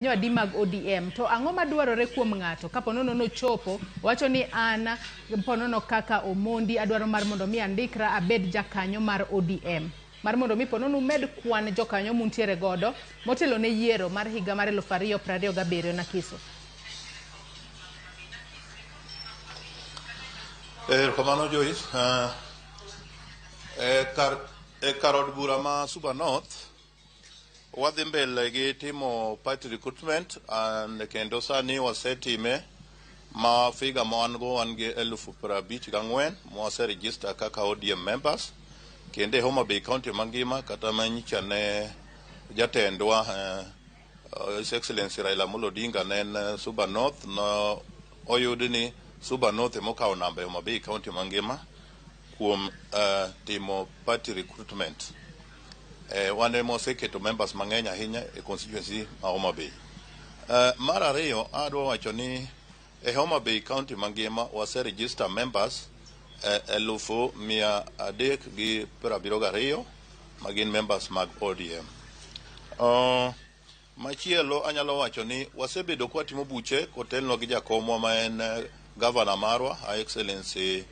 adi mag ODM to ang'o madwarore kuom ng'ato kapo nono nochopo wacho ni an ponono kaka Omondi adwaro mar mondo mi andikra abed jakanyo mar ODM mar mondo mi ponono med kwan jokanyo muntiere godo motelo ne yiero mar higa mar 2027 Nakiso. Kamano Joyce, kar od bura ma Suba North wadhi mbele gi timo party recruitment kendo sani wasetime ma figa ma wan go wan gi 54,000 ma waseregister kaka ODM members kendo Homa Bay County mangima kata manyicha ne jatendwa His Excellency Raila Amolo Odinga ne Suba North no oyudi ni Suba North mokawo namba Homa Bay County mangima kuom timo party recruitment. Wane moseketo members mang'eny ahinya e constituency ma Homa Bay. Mar ariyo adwa wacho ni e Homa Bay County mangima waseregister members 372 magin members mag ODM. Machielo anyalo wacho ni wasebedo kwa timo buche kotelno gi Jakom ma en governor marwa His Excellency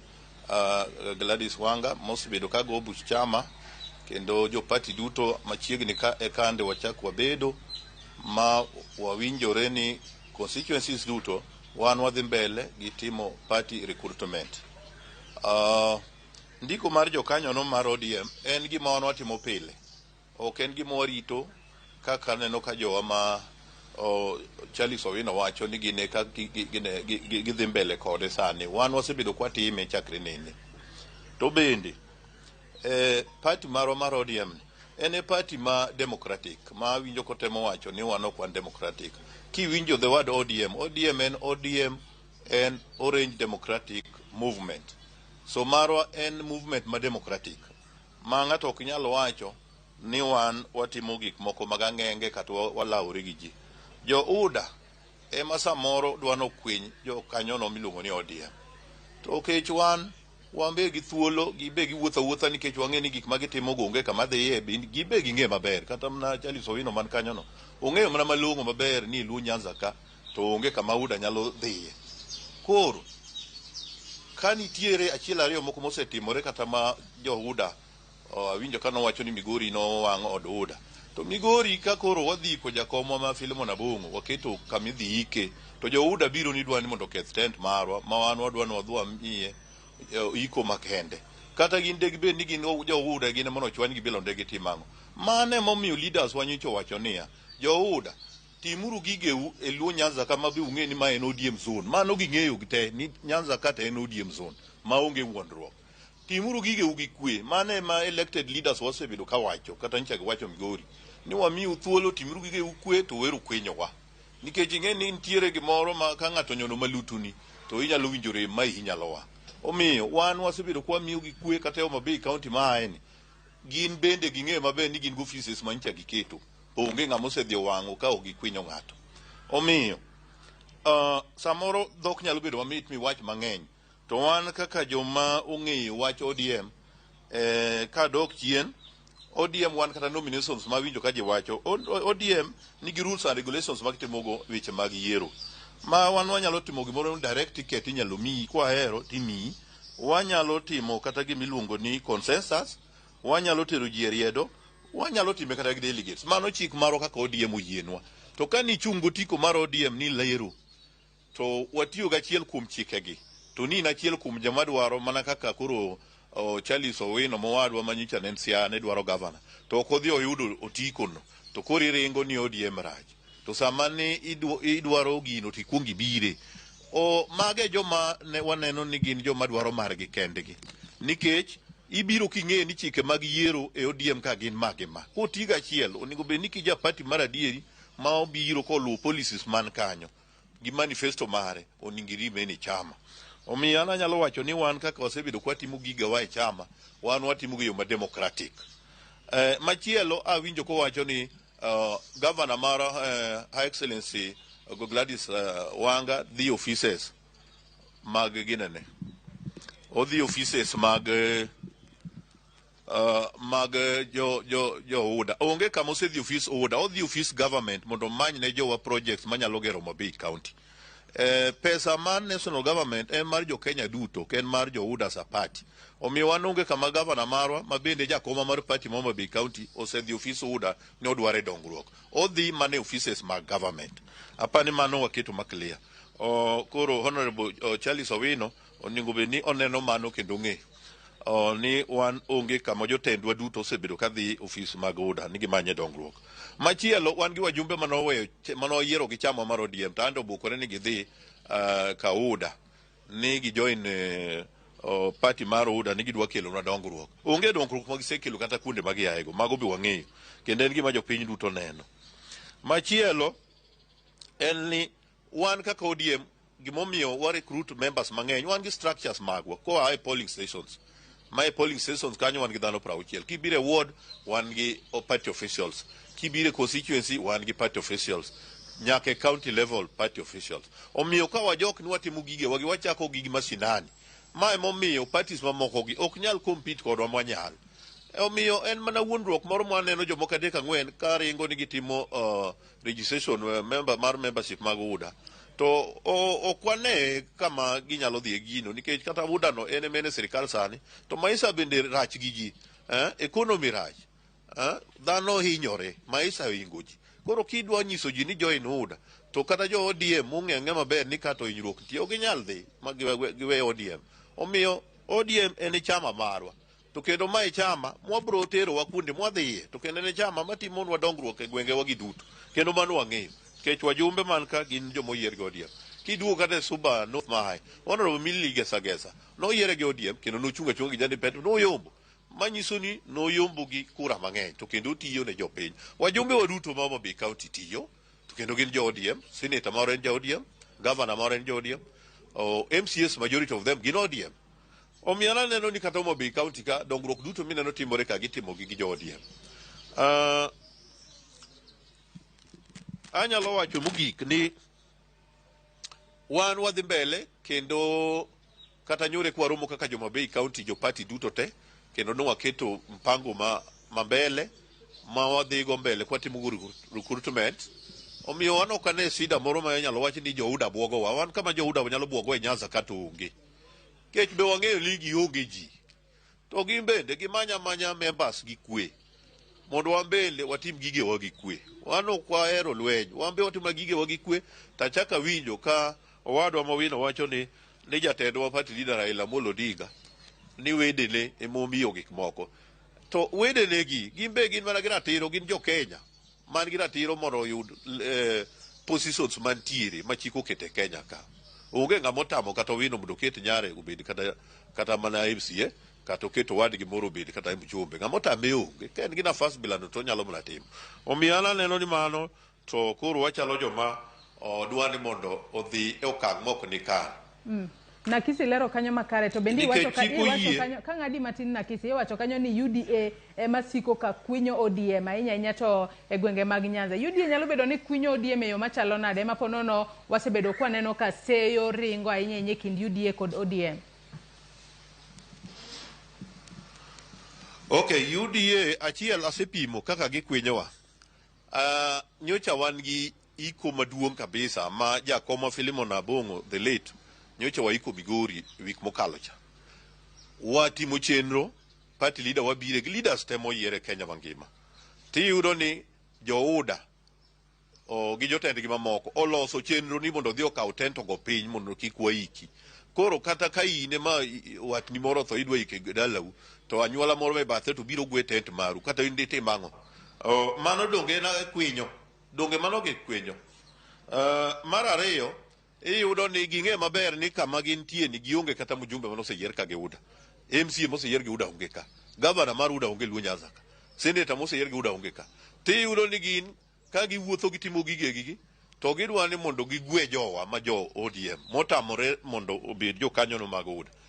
Gladys Wanga mosebedo ka go buch chama kendo jo party duto machiegni ka ekande wachak wabedo ma wawinjore ni constituencies duto wan wadhi mbele gi timo party recruitment. Ndiko mar jokanyo no mar ODM en gima wan watimo pile, ok en gima warito kaka neno ka jowa ma Charles Owino wacho ni gine ka gidhi mbele kode sani. Wan wasebedo kwa time chakre nene. To bende party mar ODM en party ma democratic ma winjo kotemo wacho ni wan ok wan democratic. Ki winjo the word ODM en Orange Democratic Movement. So marwa en movement ma democratic ma ng'ato ok nyalo wacho ni wan watimo gik moko mag ang'enge kata walawore gi ji. Jo UDA ema samoro dwano kwiny jo kanyono miluongo ni ODM. To kech wambe gi thuolo gibe gi wuotha nikech wang'e ni gik ma gitimo gonge kama dhiye gibe ging'e maber kata mna Charles Owino man kanyono ong'eyo mana malong'o maber ni Luo Nyanza ka to onge kama UDA nyalo dhiye. Koro ka nitiere achiel ariyo moko mosetimore kata ma jo UDA winjo kano wacho ni Migori no wang'o od UDA to Migori ka koro wadhi ko Jakom ma Filimon Abong'o waketo kamidhi ike to jo UDA biro ni dwani mondo keth tent marwa ma wan wadwano wadhwa miye iko makende kata gin de gibed ni gin jo UDA gin mono chwany gi bilo ndege timango mane momiyo leaders wanyicho wacho niya jo UDA timuru gigeu e Luo Nyanza kama bi ung'e ni ma en ODM zone mano ging'eyo gite ni Nyanza kata en ODM zone ma onge wuondruok. Timuru gigeu gi kwe mane ma elected leaders wasebedo ka wacho kata nchage wacho Migori ni wamiu thuolo timuru gigeu kwe to weru kwenyowa nikech ing'e ni ntiere gimoro ma ka ng'ato nyono malutuni to inyalo winjore ma inyalowa. Omiyo wan wasebedo kwa miu gi kwe kata Homa Bay County ma aeni gin bende ging'e maber ni gin go offices ma ncha giketo onge ng'ama osedhi wang'o ka ok gikwinyo ng'ato. Omiyo samoro dhok nyalo bedo mamit mi wach mang'eny to wan kaka joma ong'eyo wach ODM ka dok chien ODM wan kata nominations ma winjo ka ji wacho ODM nigi rules and regulations mag timogo weche mag yiero ma wan wanyalo timo gimoro direct ticket inyalo miyi kwa hero timiyi. Wanyalo timo kata gimiluongo ni consensus, wanyalo tero ji e riedo, wanyalo time kata gi delegates. Mano chik maro kaka ODM oyienwa. To ka ni chungo tiko mar ODM ni lero to watiyo gachiel kuom chikegi to ni na chiel kuom joma dwaro mana kaka koro Charles Owino mowadwa manyicha ne Siaya ne dwaro governor to ok odhi oyudo otikono to koro iringo ni ODM rach to sama ni idwaro gino to ikwongi bire mage joma ne waneno ni gin joma dwaro margi kendgi nikech ibiro king'e ni chike mag yiero e ODM ka gin mage ma kotiga achiel onego bed ni kija party mar adieri ma obiro koluwo policies man kanyo gi manifesto mare onego irime ni chama. Omiyo an anyalo wacho ni wan kaka wasebedo kwa timo gigawa e chama wan watimo gi yo ma democratic. Machielo awinjo ko wacho ni governor mar His Excellency Gladys Wanga dhi offices mag ginene odhi offices mag mag jo UDA onge kama osedhi office UDA odhi office government mondo many ne jowa projects manyalo gero Mabei County. Pesa mar national government en mar jo Kenya duto ken mar jo UDA sa party omiyo wan onge kama governor marwa ma bende jakoma mar party ma Mabei County osedhi office UDA ne odware dongruok odhi mane offices mag government apani mano waketo maklia koro honorable Charles Owino oningo be ni oneno mano kendo ng'e ni wan onge kama jotendwa duto osebedo kadhi office mag UDA ni gimanye dongruok machielo wan gi wajumbe manoyiero gi chama mar ODM to ando bukore ni gidhi ka UDA ni gijoin party mar UDA ni gidwa kelo na dongruok onge dongruok ma gisekelo kata kuonde ma giayego mago bi wang'eyo kendo en gima jopiny duto neno machielo en ni wan kaka ODM gimomiyo wa recruit members mang'eny wan gi structures magwa koa e polling stations my polling stations kanyo wan gi dhano 60 kibire ward wan gi party officials kibire constituency wan gi party officials nyaka county level party officials omiyo ka wajok ni watimo gige wagi wachako gigi mashinani ma emomiyo parties mamoko gi ok nyal compete kodwa mwanyal omiyo en mana wuondruok moro mwaneno jomoko 3-4 ka ringo ni gitimo registration membership mag UDA to okwane kama ginyalo dhi e gino nikech kata UDA no en mene sirikal sani to maisha bende rach gi ji economy rach dhano hinyore maisha hingo ji koro kidwa nyiso ji ni join UDA to kata jo ODM ung'eng'e maber ni kato hinyruok tiyo ginyal dhi ma giwe ODM omiyo ODM en chama marwa to kendo mai chama mwabro tero wa kuonde mwadhiye to kendo en chama matimonwa dongruok e gwenge wagi duto kendo mano wang'eyo kech wajumbe man ka gin jomoyier gi ODM kiduo kata Suba North Mahai honorable Millie Gesa noyiere gi ODM kendo nochunga chunga gi jandi pet noyombo manyiso ni noyombo gi kura mang'eny to kendo tiyo ne jopiny wajumbe waduto ma Mabei County tiyo to kendo gin jo ODM senator moro en jo ODM governor moro en jo ODM MCS majority of them gin ODM omiyo neno ni kata Mabei County ka dongruok duto mineno timore ka gitimo gi jo ODM anyalo wacho mogik ni wan wadhi mbele kendo kata nyore kwa romo kaka jo Mabei County jo party duto te kendo no waketo mpango ma mbele ma wadhi go mbele kwa timo recruitment omiyo wan ok ane shida moro ma nyalo wacho ni jo UDA bwogo wan kama jo UDA nyalo bwogo e Nyanza kata onge kech be wang'eyo ligi onge ji to gin bende gimanya members gi kwe mondo wambele watim gige wagi kwe wano kwa ero lweny wambe watimo gige wagi kwe tachaka winjo ka owadwa mawino wacho ni jatendwa party leader Raila Amolo Odinga ni wedene emomiyo gik moko to wedene gi gimbe gin mana gi ratiro gin jo Kenya man gi ratiro mondo yud positions mantiere machiko kete Kenya ka onge ng'ama otamo kata wino mondo ket nyare obed kata mana MCA kata oketo wadgi moro obed kata mjumbe ng'ama otame onge ken gi nafas bilano to nyalo mana timo omiyo aneno ni mano to koro wachalo joma dwani mondo odhi e okang' mok ni kan Nakisi lero kanyo makare to bendi wacho kanyo ka ng'adi matin Nakisi wacho kanyo ni UDA masiko ka kwinyo ODM ahinya to e gwenge mag Nyanza UDA nyalo bedo ni kwinyo ODM e yo machalo nade maponono wasebedo kwa neno ka seyo ringo ahinya kind UDA kod ODM Okay, UDA achiel asepimo kaka gikwinyowa nyocha wan gi iko maduong' kabisa ma Jakom Filimon Abongo the late nyocha waiko Migori wik mokalo cha watimo chenro party leader wabire gi leaders temo yiere Kenya mangima tiyudo ni jo UDA gi jotendgi mamoko oloso chenro ni mondo dhi okaw tento go piny mondo kik waiki koro kata ka ine ma watni moro tho idwa ike dalau to anyuola moro me bathe to biro gwe tent maru kata inde te mango mano donge na kwinyo donge mano ge kwinyo mar ariyo iyudo ni ging'e maber ni kama gintie ni gionge kata mjumbe mano seyier ka gi UDA MCA moseyier gi UDA onge ka governor mar UDA onge Luo Nyanza ka senator moseyier gi UDA onge ka tiyudo ni gin ka giwuotho gitimo gigi to gidwa ni mondo gigwe jowa ma jo ODM motamore mondo obed jo kanyo no mag UDA